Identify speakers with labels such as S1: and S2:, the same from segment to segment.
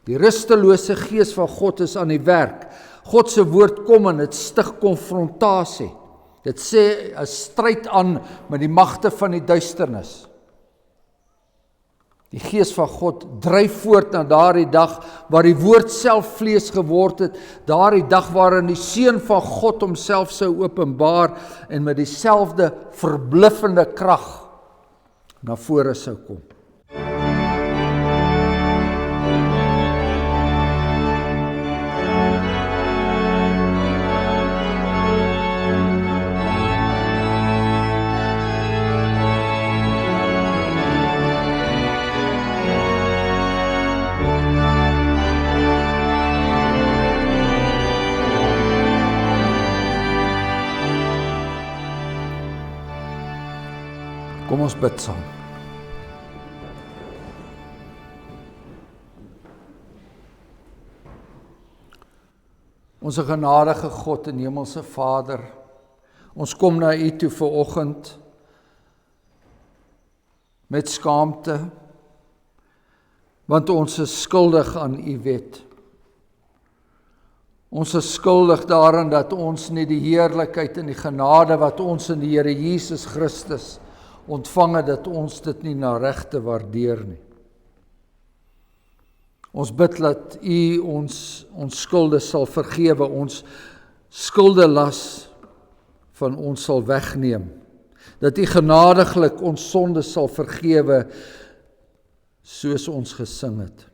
S1: Die rustelose gees van God is aan die werk. God se woord kom en dit stig konfrontasie. Dit sê 'n stryd aan met die magte van die duisternis. Die gees van God dryf voort na daardie dag waar die woord self vlees geword het, daardie dag waarin die Seun van God homself sou openbaar en met dieselfde verbluffende krag na vore sou kom. Kom ons bid saam. Onse genadige God en hemelse Vader, ons kom na U toe vanoggend met skaamte, want ons is skuldig aan U wet. Ons is skuldig daaraan dat ons nie die heerlikheid en die genade wat ons in die Here Jesus Christus ontvang het, dat ons dit nie na regte waardeer nie. Ons bid dat U ons skulde sal vergewe, ons skuldelas van ons sal wegneem, dat U genadiglik ons sonde sal vergewe, soos ons gesing het.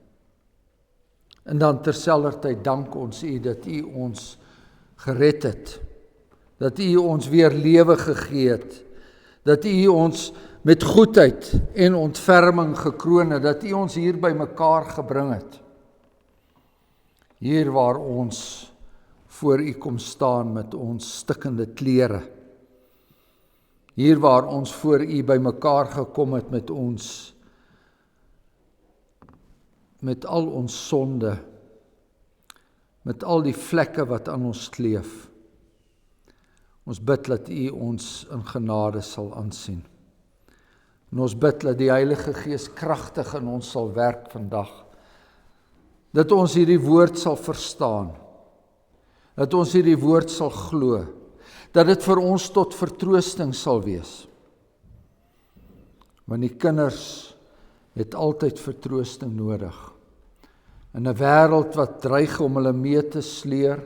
S1: En dan terselfdertyd dank ons U dat U ons gered het, dat U ons weer lewe gegee het, dat U ons met goedheid en ontferming gekroon het, dat U ons hier by mekaar gebring het. Hier waar ons voor U kom staan met ons stikkende klere. Hier waar ons voor U by mekaar gekom het met al ons sonde, met al die vlekke wat aan ons kleef. Ons bid dat U ons in genade sal aansien. En ons bid dat die Heilige Gees kragtig in ons sal werk vandag. Dat ons hierdie woord sal verstaan. Dat ons hierdie woord sal glo. Dat dit vir ons tot vertroosting sal wees. Want die kinders het altyd vertroosting nodig. In 'n wêreld wat dreig om hulle mee te sleer,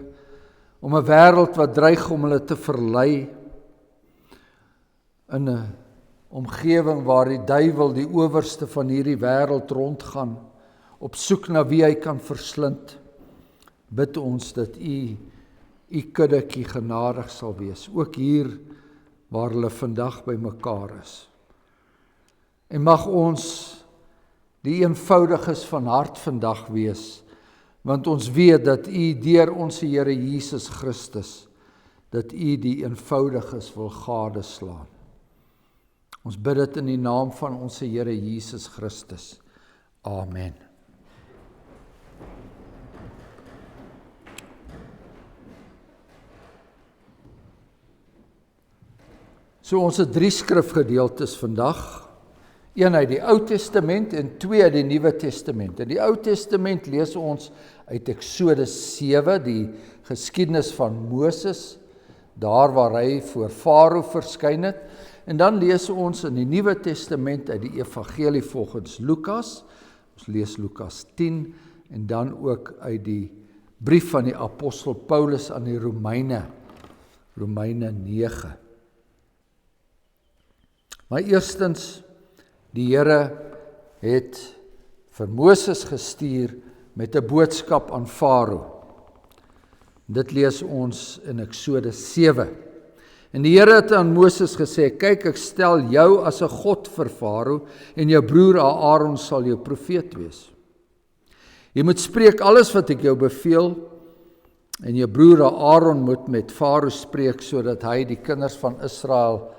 S1: om 'n wêreld wat dreig om hulle te verlei, in 'n omgewing waar die duiwel die owerste van hierdie wêreld rondgaan, op soek na wie hy kan verslind, bid ons dat U kuddetjie genadig sal wees, ook hier waar hulle vandag by mekaar is. En mag ons die eenvoudiges van hart vandag wees, want ons weet dat U deur ons Here Jesus Christus, dat U die eenvoudiges wil gadeslaan. Ons bid dit in die naam van ons Here Jesus Christus. Amen. So ons het 3 skrifgedeeltes vandag. 1 uit die Ou Testament en 2 uit die Nuwe Testament. In die Ou Testament lees ons uit Eksodus 7, die geskiedenis van Moses, daar waar hy voor Farao verskyn het. En dan lees ons in die Nuwe Testament uit die Evangelie volgens Lukas. Ons lees Lukas 10 en dan ook uit die brief van die apostel Paulus aan die Romeine, Romeine 9. Maar eerstens, die Here het vir Moses gestuur met 'n boodskap aan Farao. Dit lees ons in Eksodus 7. En die Here het aan Moses gesê, kyk, ek stel jou as 'n God vir Farao en jou broer Aaron sal jou profeet wees. Jy moet spreek alles wat ek jou beveel en jou broer Aaron moet met Farao spreek sodat hy die kinders van Israel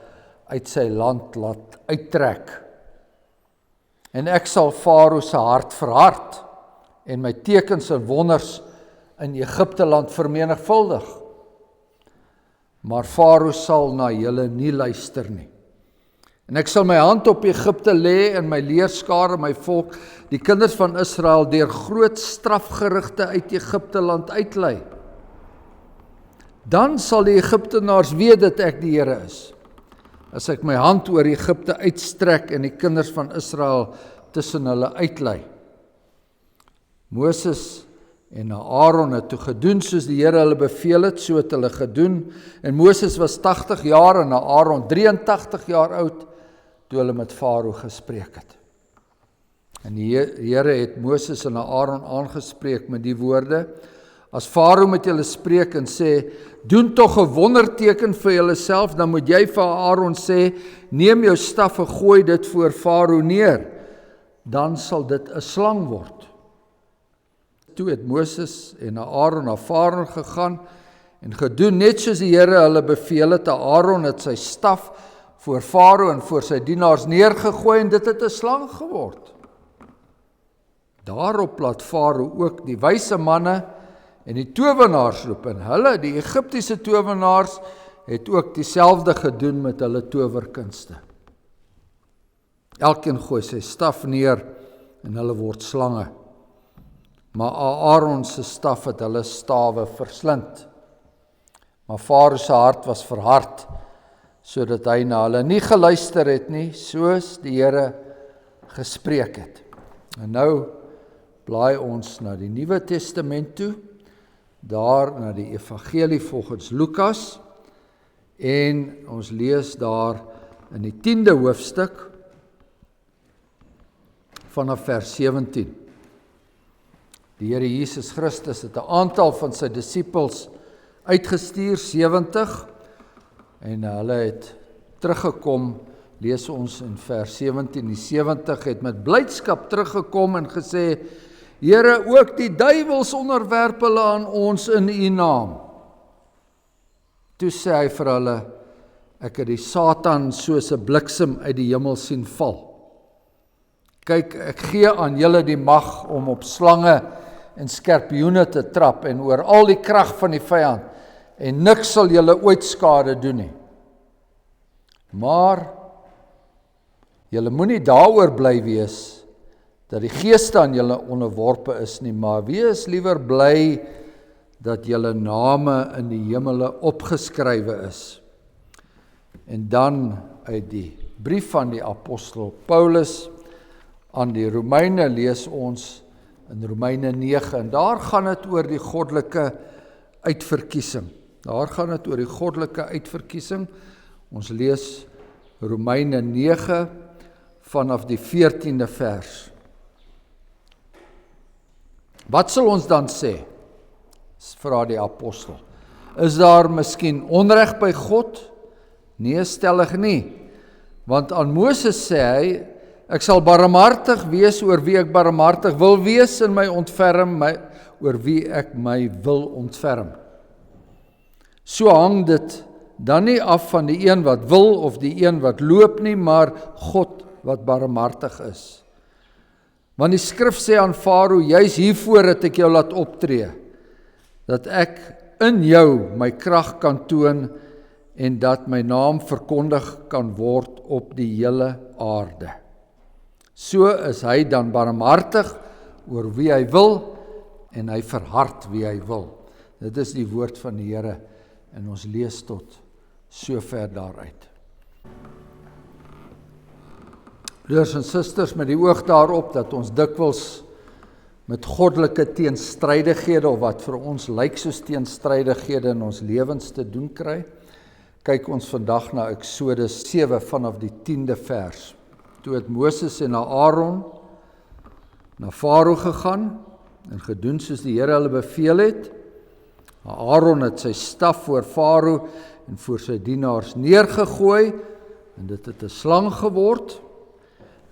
S1: uit sy land laat uittrek. En ek sal Farao se hart verhard en my tekens en wonders in Egipte land vermenigvuldig. Maar Farao sal na julle nie luister nie. En ek sal my hand op Egipte lê en my leerskare, my volk, die kinders van Israel, deur groot strafgerigte uit Egipte land uitlei. Dan sal die Egiptenaars weet dat ek die Here is, as ek my hand oor Egipte uitstrek en die kinders van Israel tussen hulle uitlei. Moses en Aaron het toe gedoen soos die Here hulle beveel het, so het hulle gedoen. En Moses was 80 jaar en Aaron 83 jaar oud toe hulle met Farao gespreek het. En die Here het Moses en Aaron aangespreek met die woorde: as Farao met julle spreek en sê, doen tog 'n wonderteken vir julleself, dan moet jy vir Aaron sê, neem jou staf en gooi dit voor Farao neer, dan sal dit 'n slang word. Toe het Moses en Aaron na Farao gegaan en gedoen net soos die Here hulle beveel het. Aaron het sy staf voor Farao en voor sy dienaars neergegooi en dit het 'n slang geword. Daarop laat Farao ook die wyse manne en die towenaars roep, en hulle, die Egiptiese towenaars, het ook dieselfde gedoen met hulle towerkunste. Elkeen gooi sy staf neer en hulle word slange. Maar Aaron se staf het hulle stawe verslind. Maar Farao se hart was verhard, sodat hy na hulle nie geluister het nie, soos die Here gespreek het. En nou blaai ons na die Nuwe Testament toe, daar na die Evangelie volgens Lukas, en ons lees daar in die 10de hoofstuk vanaf vers 17. Die Here Jesus Christus het 'n aantal van sy disippels uitgestuur, 70, en hulle het teruggekom, lees ons in vers 17, die 70 het met blydskap teruggekom en gesê, Here, ook die duiwels onderwerp hulle aan ons in U naam. Toe sê hy vir hulle, ek het die Satan soos 'n bliksem uit die hemel sien val. Kyk, ek gee aan julle die mag om op slange en skorpioene te trap en oor al die krag van die vyand, en niks sal julle ooit skade doen nie. Maar julle moenie daaroor bly wees dat die geeste aan julle onderworpe is nie, maar wees liewer bly dat julle name in die hemele opgeskrywe is. En dan uit die brief van die apostel Paulus aan die Romeine lees ons in Romeine 9, en daar gaan dit oor die goddelike uitverkiesing. Ons lees Romeine 9 vanaf die 14de vers. Wat sal ons dan sê? Vra die apostel. Is daar miskien onreg by God? Nee, stellig nie. Want aan Moses sê hy, ek sal barmhartig wees oor wie ek barmhartig wil wees en my ontferm oor wie ek my wil ontferm. So hang dit dan nie af van die een wat wil of die een wat loop nie, maar God wat barmhartig is. Want die skrif sê aan Farao, juis hiervoor het ek jou laat optree, dat ek in jou my krag kan toon en dat my naam verkondig kan word op die hele aarde. So is hy dan barmhartig oor wie hy wil en hy verhard wie hy wil. Dit is die woord van die Here en ons lees tot sover daaruit. Broers en susters, met die oog daarop dat ons dikwels met goddelike teenstrydighede of wat vir ons lyk soos teenstrydighede in ons lewens te doen kry, kyk ons vandag na Eksodus 7 vanaf die 10de vers. Toe het Moses en Aaron na Farao gegaan en gedoen soos die Here hulle beveel het. Aaron het sy staf voor Farao en voor sy dienaars neergegooi en dit het 'n slang geword.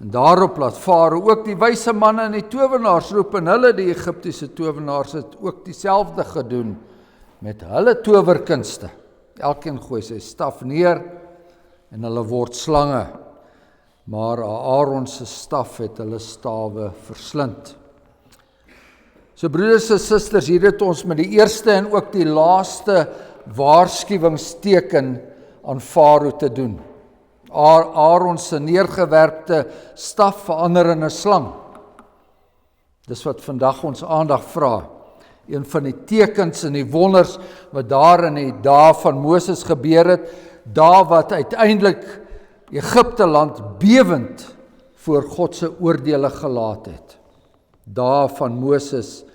S1: En daarop laat Farao ook die wyse manne en die towenaars roep en hulle, die Egiptiese towenaars, het ook dieselfde gedoen met hulle towerkunste. Elkeen gooi sy staf neer en hulle word slange. Maar Aaron se staf het hulle stawe verslind. So broeders en susters, hier het ons met die eerste en ook die laaste waarskuwingsteken aan Farao te doen. Aaron se neergewerpte staf verander in 'n slang. Dis wat vandag ons aandag vra. Een van die tekens en die wonders wat daar in die dae van Moses gebeur het, dae wat uiteindelik Egipte land bewend voor God se oordeele gelaat het. Dae van Moses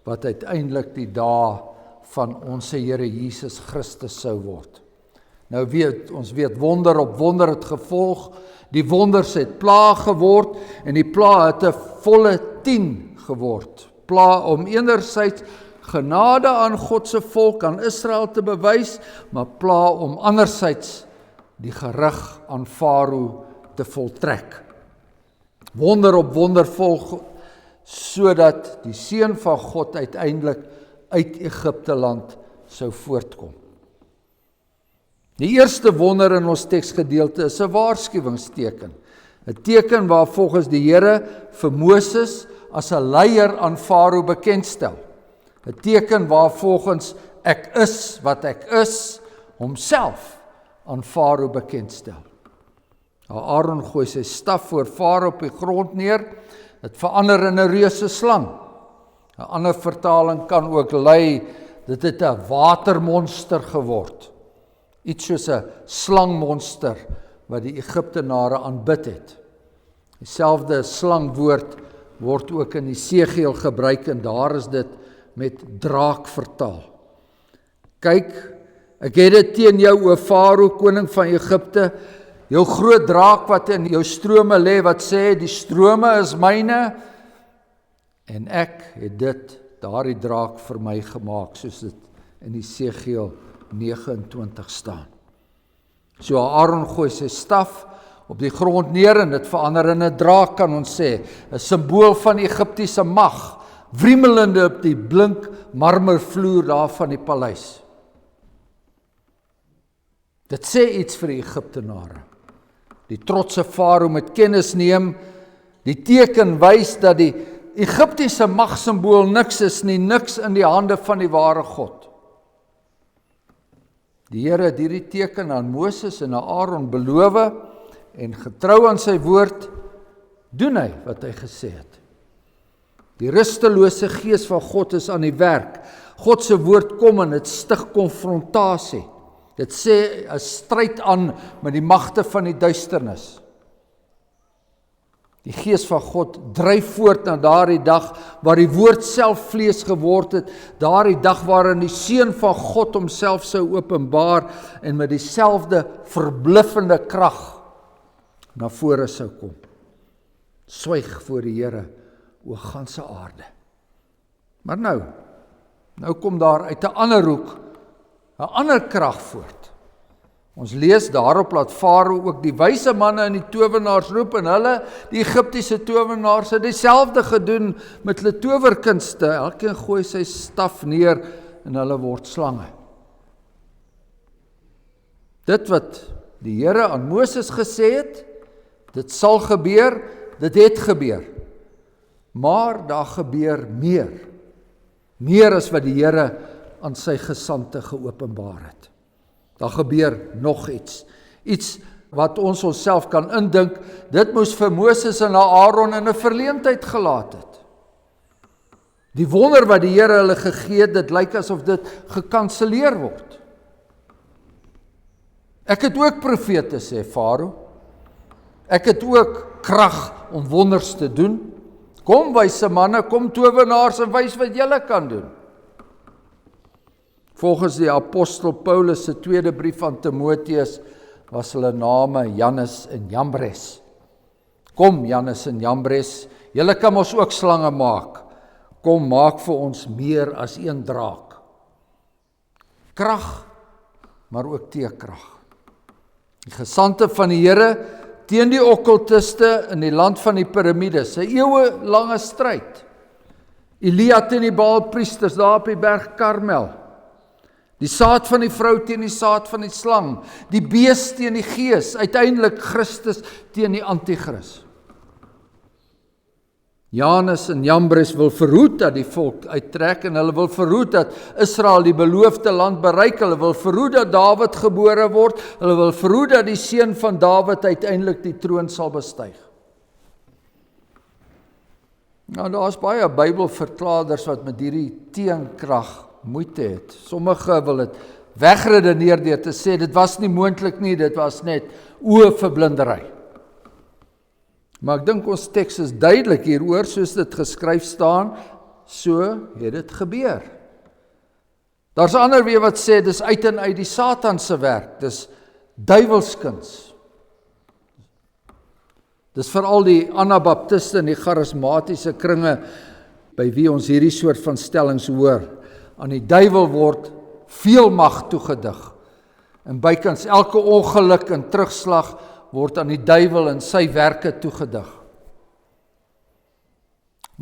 S1: wat uiteindelik die dae van ons Here Jesus Christus sou word. Nou ons weet wonder op wonder het gevolg, die wonders het plaag geword en die plaag het 'n volle 10 geword. Plaag om enerzijds genade aan God se volk, aan Israel te bewys, maar plaag om anderzijds die gerig aan Farao te voltrek. Wonder op wonder volg, sodat die seun van God uiteindelik uit Egipte land sou voortkom. Die eerste wonder in ons teksgedeelte is 'n waarskuwingsteken. 'n Teken waar volgens die Here vir Moses as 'n leier aan Farao bekendstel. 'n Teken waar volgens ek is wat ek is, homself aan Farao bekendstel. Aaron gooi sy staf voor Farao op die grond neer, dit verander in 'n reuse slang. 'n Ander vertaling kan ook lei, dit het 'n watermonster geword. Iets soos 'n slangmonster wat die Egiptenare aanbid het. Dieselfde slangwoord word ook in Esegiel gebruik en daar is dit met draak vertaal. Kyk, ek het dit teen jou, o Farao, koning van Egipte, jou groot draak wat in jou strome lê, wat sê, die strome is myne, en ek het daardie draak vir my gemaak, soos dit in Esegiel 29 staan. So Aaron gooi sy staf op die grond neer en dit verander in 'n draak, kan ons sê, 'n simbool van Egiptiese mag, wriemelende op die blink marmervloer daar van die paleis. Dit sê iets vir die Egiptenare. Die trotse Farao moet kennis neem, die teken wys dat die Egiptiese magsimbool niks is nie, niks in die hande van die ware God. Die Here het hierdie teken aan Moses en aan Aaron beloof en getrou aan sy woord, doen hy wat hy gesê het. Die rustelose gees van God is aan die werk. God se woord kom en dit stig konfrontasie. Dit sê 'n stryd aan met die magte van die duisternis. Die gees van God dryf voort na daardie dag waar die woord self vlees geword het, daardie dag waarin die seun van God homself sou openbaar en met dieselfde verbluffende krag na vore sou kom. Swyg voor die Here, o ganse aarde. Maar nou kom daar uit 'n ander hoek 'n ander krag voort. Ons lees daarop dat Farao ook die wyse manne en die towenaars roep en hulle, die Egiptiese towenaars, het dieselfde gedoen met hulle towerkunste. Elkeen gooi sy staf neer en hulle word slange. Dit wat die Here aan Moses gesê het, dit sal gebeur, dit het gebeur. Maar daar gebeur meer. Meer as wat die Here aan sy gesandte geopenbaar het. Daar gebeur nog iets. Iets wat ons onsself kan indink, dit moes vir Moses en Aaron in 'n verleentheid gelaat het. Die wonder wat die Here hulle gegee het, dit lyk asof dit gekanselleer word. Ek het ook profete, sê Farao. Ek het ook krag om wonders te doen. Kom wyse manne, kom towenaars en wys wat julle kan doen. Volgens die apostel Paulus se tweede brief aan Timoteus was hulle name Jannes en Jambres. Kom Jannes en Jambres, julle kan ons ook slange maak. Kom maak vir ons meer as een draak. Krag, maar ook teekrag. Die gesandte van die Here teen die okkultiste in die land van die piramides, 'n eeuelange stryd. Elia teen die Baalpriesters daar op die berg Karmel. Die saad van die vrou teen die saad van die slang, die bees teen die gees, uiteindelik Christus teen die antichris. Jannes en Jambres wil verhoed dat die volk uittrek en hulle wil verhoed dat Israel die beloofde land bereik. Hulle wil verhoed dat Dawid gebore word. Hulle wil verhoed dat die seun van Dawid uiteindelik die troon sal bestyg. Nou, daar's baie Bybelverklaarders wat met hierdie teenkrag moeite het. Sommige wil dit wegredeneer deur te sê, dit was nie moontlik nie, dit was net oogverblindery. Maar ek dink ons teks is duidelik hieroor, soos dit geskryf staan, so het dit gebeur. Daar's ander weer wat sê, dis uit en uit die Satan se werk, dis duiwelskuns. Dis veral die Anabaptiste en die charismatiese kringe, by wie ons hierdie soort van stellings hoor. Aan die duiwel word veel mag toegedig. En bykans elke ongeluk en terugslag word aan die duiwel en sy werke toegedig.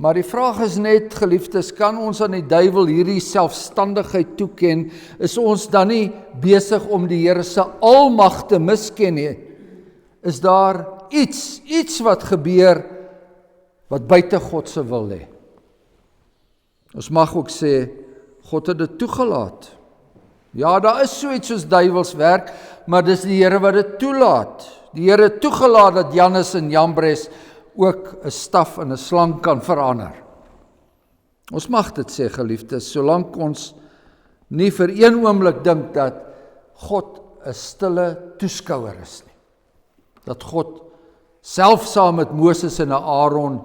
S1: Maar die vraag is net, geliefdes, kan ons aan die duiwel hierdie selfstandigheid toeken? Is ons dan nie besig om die Here se almag te misken nie? Is daar iets wat gebeur wat buite God se wil lê? Ons mag ook sê, God het dit toegelaat. Ja, daar is so iets soos duiwelswerk, maar dis die Here wat dit toelaat. Die Here het toegelaat dat Jannes en Jambres ook 'n staf in 'n slang kan verander. Ons mag dit sê, geliefdes, solank ons nie vir een oomblik dink dat God 'n stille toeskouer is nie. Dat God self saam met Moses en Aaron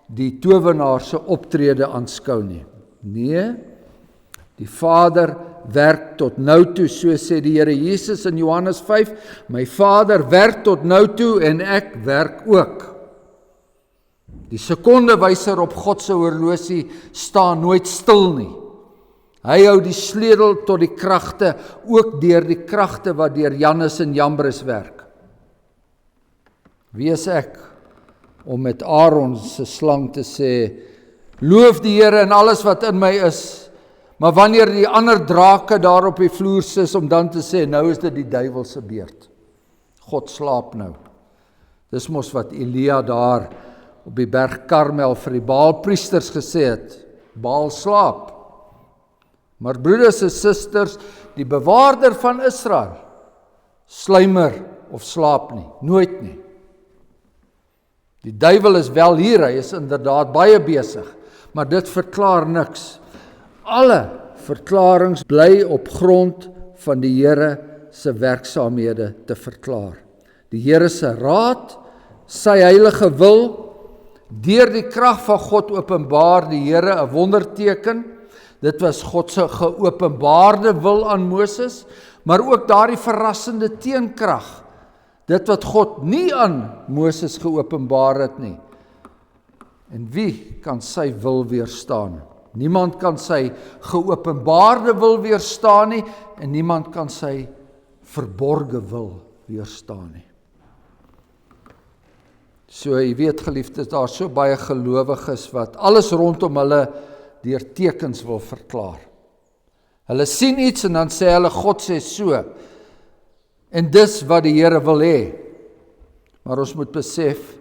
S1: die towenaar se optrede aanskou nie. Nee, die Vader werk tot nou toe, so sê die Here Jesus in Johannes 5, my Vader werk tot nou toe en ek werk ook. Die sekondewyser op God se horlosie staan nooit stil nie. Hy hou die sleutel tot die kragte, ook deur die kragte wat deur Jannes en Jambres werk. Wie is ek om met Aaron se slang te sê, loof die Here in alles wat in my is, maar wanneer die ander drake daar op die vloer sis, om dan te sê, nou is dit die duiwel se beurt. God slaap nou. Dis mos wat Elia daar op die berg Karmel vir die Baalpriesters gesê het, Baal slaap. Maar broeders en susters, die bewaarder van Israel, sluimer of slaap nie, nooit nie. Die duiwel is wel hier, hy is inderdaad baie besig, maar dit verklaar niks. Alle verklarings bly op grond van die Here se werksaamhede te verklaar. Die Here se raad, sy heilige wil, deur die krag van God openbaar die Here 'n wonderteken. Dit was God se geopenbaarde wil aan Moses, maar ook daardie verrassende teenkrag. Dit wat God nie aan Moses geopenbaar het nie. En wie kan sy wil weerstaan? Niemand kan sy geopenbaarde wil weerstaan nie, en niemand kan sy verborge wil weerstaan nie. So, jy weet, geliefdes, daar so baie gelowiges wat alles rondom hulle deur tekens wil verklaar. Hulle sien iets en dan sê hulle, God sê so. En dis wat die Here wil hê. Maar ons moet besef,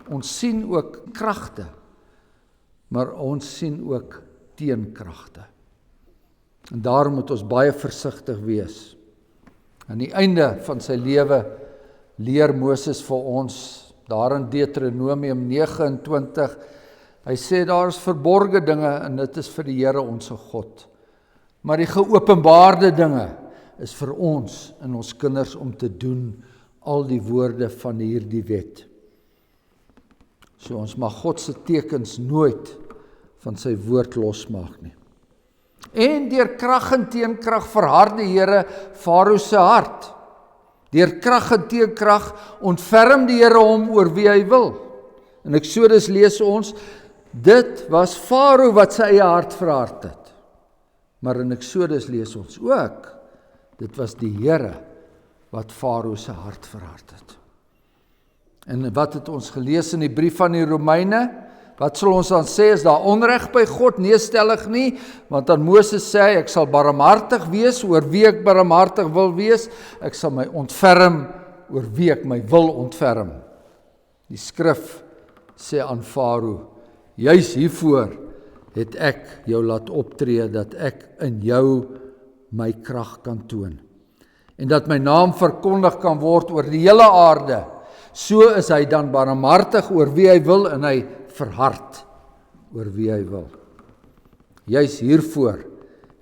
S1: ons sien ook kragte, maar ons sien ook teenkragte. En daarom moet ons baie versigtig wees. Aan die einde van sy lewe leer Moses vir ons, daar in Deuteronomium 29, hy sê daar is verborge dinge en dit is vir die Here ons God. Maar die geopenbaarde dinge is vir ons en ons kinders om te doen, al die woorde van hierdie wet. So ons mag God se tekens nooit van sy woord losmaak nie. En deur krag en teenkrag verhard die Here Farao se hart. Deur krag en teenkrag ontferm die Here hom oor wie hy wil. In Eksodus lees ons, dit was Farao wat sy eie hart verhard het. Maar in Eksodus lees ons ook, dit was die Here wat Farao se hart verhard het. En wat het ons gelees in die brief van die Romeine? Wat sal ons dan sê, is daar onreg by God? Nee, stellig nie, want dan Moses sê, ek sal barmhartig wees, oor wie ek barmhartig wil wees, ek sal my ontferm, oor wie ek my wil ontferm. Die skrif sê aan Farao, Juis hiervoor het ek jou laat optree, dat ek in jou my krag kan toon. En dat my naam verkondig kan word oor die hele aarde. So is hy dan barmhartig oor wie hy wil en hy verhard oor wie hy wil. Juis hiervoor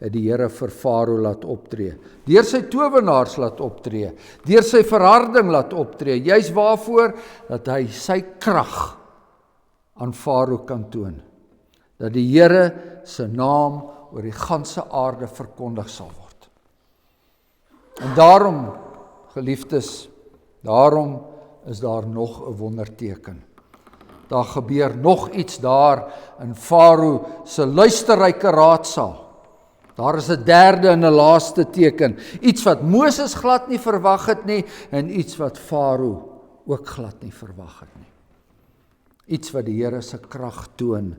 S1: het die Here vir Farao laat optree. Deur sy towenaars laat optree. Deur sy verharding laat optree. Juis waarvoor? Dat hy sy krag aan Farao kan toon. Dat die Here se naam oor die ganse aarde verkondig sal word. En daarom, geliefdes, daarom is daar nog 'n wonderteken. Daar gebeur nog iets daar in Farao se luisterryke raadsaal. Daar is 'n derde en 'n laaste teken. Iets wat Moses glad nie verwag het nie en iets wat Farao ook glad nie verwag het nie. Iets wat die Here se krag toon.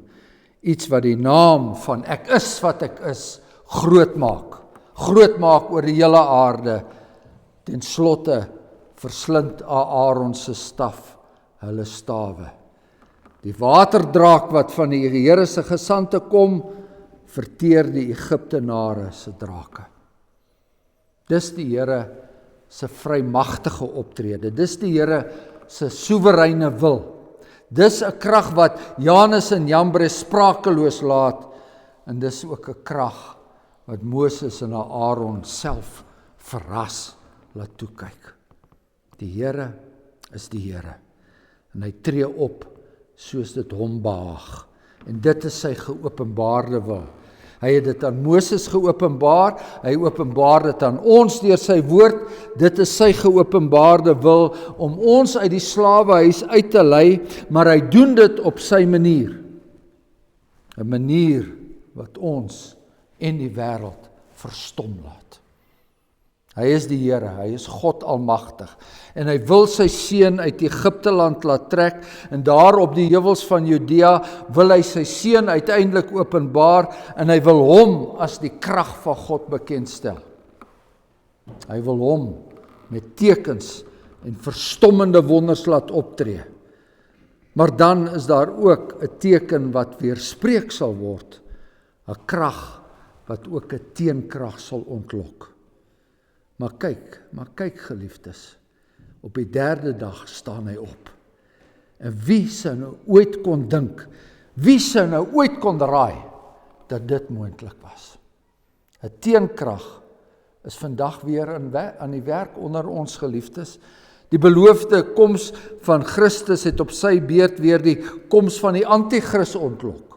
S1: Iets wat die naam van ek is wat ek is groot maak. Groot maak oor die hele aarde. Ten slotte verslind Aaron se staf hulle stawe. Die waterdraak wat van die Here se gesande kom, verteer die Egiptenare se drake. Dis die Here se vrymagtige optrede. Dis die Here se soewereine wil. Dis 'n krag wat Janus en Jambres sprakeloos laat, en dis ook 'n krag wat Moses en Aaron self verras laat toekyk. Die Here is die Here, en hy tree op soos dit hom behaag, en dit is sy geopenbaarde wil. Hy het dit aan Moses geopenbaar, hy openbaar dit aan ons deur sy woord, dit is sy geopenbaarde wil, om ons uit die slawehuis uit te lei, maar hy doen dit op sy manier. 'n manier wat ons en die wêreld verstom laat. Hy is die Here, hy is God almagtig, en hy wil sy seun uit Egipte land laat trek, en daar op die heuwels van Judea wil hy sy seun uiteindelik openbaar, en hy wil hom as die krag van God bekendstel. Hy wil hom met tekens en verstommende wonders laat optree. Maar dan is daar ook 'n teken wat weerspreek sal word, 'n krag wat ook 'n teenkrag sal ontlok. Maar kyk geliefdes, op die derde dag staan hy op. En wie sou nou ooit kon dink, wie sou nou ooit kon raai, dat dit moontlik was? 'n teenkrag is vandag weer aan die werk onder ons geliefdes. Die beloofde koms van Christus het op sy beurt weer die koms van die anti-kris ontlok.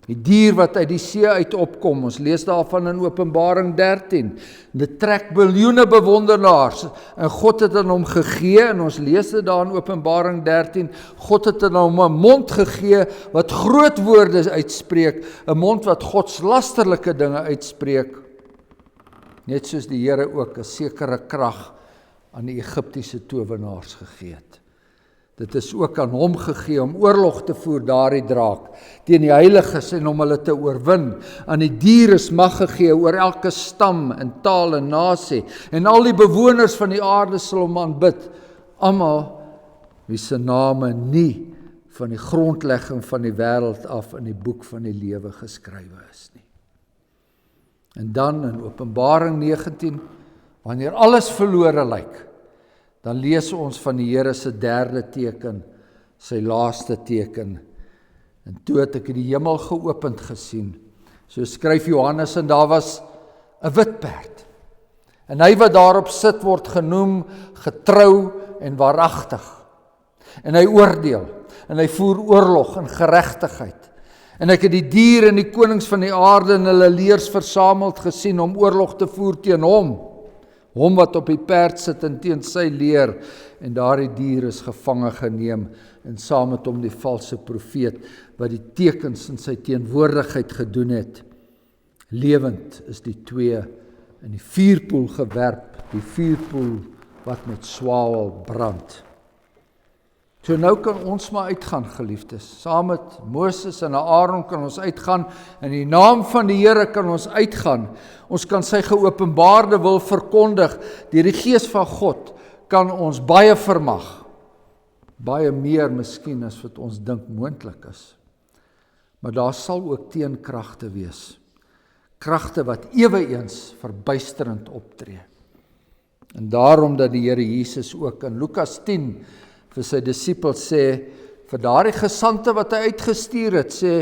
S1: Die dier wat uit die see uit opkom, ons lees daarvan in Openbaring 13, dit trek biljoene bewonderaars, en God het aan hom gegee, en ons lees dit daar in Openbaring 13, God het aan hom 'n mond gegee, wat groot woorde uitspreek, 'n mond wat godslasterlike dinge uitspreek, net soos die Here ook 'n sekere krag aan die Egiptiese towenaars gegee het. Dit is ook aan hom gegee om oorlog te voer, daardie draak, teen die heiliges en om hulle te oorwin. Aan die dier is mag gegee oor elke stam en taal en nasie, en al die bewoners van die aarde sal hom aanbid, almal wie se name nie van die grondlegging van die wêreld af in die boek van die lewe geskrywe is nie. En dan in Openbaring 19, wanneer alles verlore lyk, dan lees ons van die Here se derde teken, sy laaste teken. En toe het ek die hemel geopend gesien, so skryf Johannes, en daar was 'n wit perd. En hy wat daarop sit word genoem getrou en waaragtig. En hy oordeel, en hy voer oorlog en geregtigheid. En ek het die dier en die konings van die aarde en hulle leers versameld gesien om oorlog te voer teen hom. Hom wat op die perd sit en teen sy leer, en daardie dier is gevange geneem, en saam met hom die valse profeet, wat die tekens in sy teenwoordigheid gedoen het. Lewend is die twee in die vuurpoel gewerp, die vuurpoel wat met swavel brand. So nou kan ons maar uitgaan, geliefdes. Saam met Moses en Aaron kan ons uitgaan, in die naam van die Here kan ons uitgaan. Ons kan sy geopenbaarde wil verkondig. Deur die Gees van God kan ons baie vermag. Baie meer miskien as wat ons dink moontlik is. maar daar sal ook teenkragte wees. Kragte wat eweens verbuisterend optree. En daarom dat die Here Jesus ook in Lukas 10 vir sy disippels sê, vir daardie gesandte wat hy uitgestuur het, sê,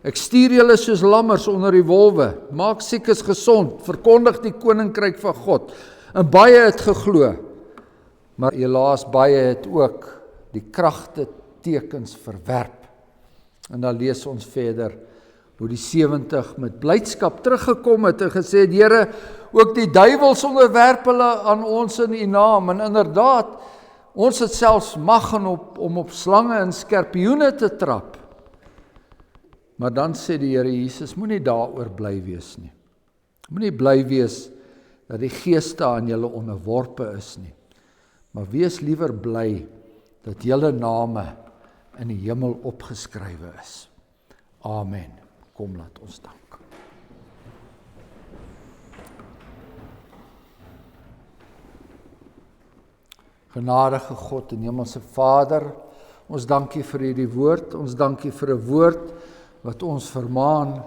S1: ek stuur julle soos lammers onder die wolwe, maak siekes gesond, verkondig die koninkryk van God. En baie het geglo, maar helaas baie het ook die kragte tekens verwerp. En dan lees ons verder, hoe die 70 met blydskap teruggekom het en gesê het, Here, ook die duiwels onderwerp hulle aan ons in U naam. En inderdaad, ons het selfs mag om op slange en skorpioene te trap. Maar dan sê die Here Jesus, moenie daaroor bly wees nie. Moenie bly wees dat die geeste aan julle onderworpe is nie. Maar wees liewer bly dat julle name in die hemel opgeskrywe is. Amen. Kom, laat ons dank. Genadige God en Hemelse Vader, ons dank U vir hierdie woord, ons dank U vir 'n woord wat ons vermaan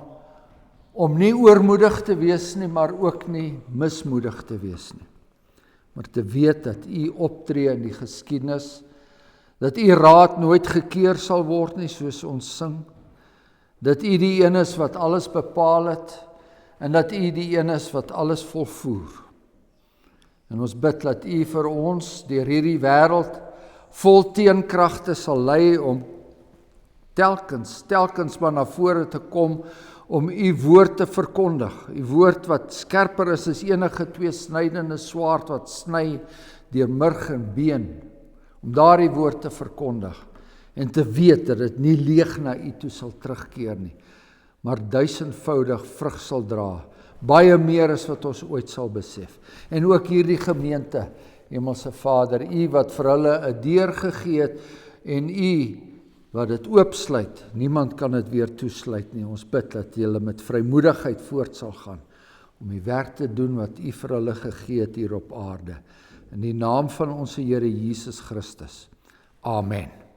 S1: om nie oormoedig te wees nie, maar ook nie mismoedig te wees nie. Maar te weet dat U optree in die geskiedenis, dat U raad nooit gekeer sal word nie, soos ons sing, dat U die een is wat alles bepaal het, en dat U die een is wat alles volvoer. En ons bid dat U vir ons deur hierdie wêreld vol teenkragte sal lei om telkens maar na vore te kom om U woord te verkondig. U woord wat skerper is as enige tweesnydende swaard wat sny deur murg en been. Om daardie woord te verkondig en te weet dat dit nie leeg na U toe sal terugkeer nie, maar 1000voudig vrug sal dra. Baie meer as wat ons ooit sal besef. En ook hierdie gemeente, Hemelse Vader, U wat vir hulle 'n deur gegee het en U wat dit oopsluit, niemand kan dit weer toesluit nie. Ons bid dat hulle met vrymoedigheid voort sal gaan om die werk te doen wat U vir hulle gegee het hier op aarde. In die naam van ons Here Jesus Christus. Amen.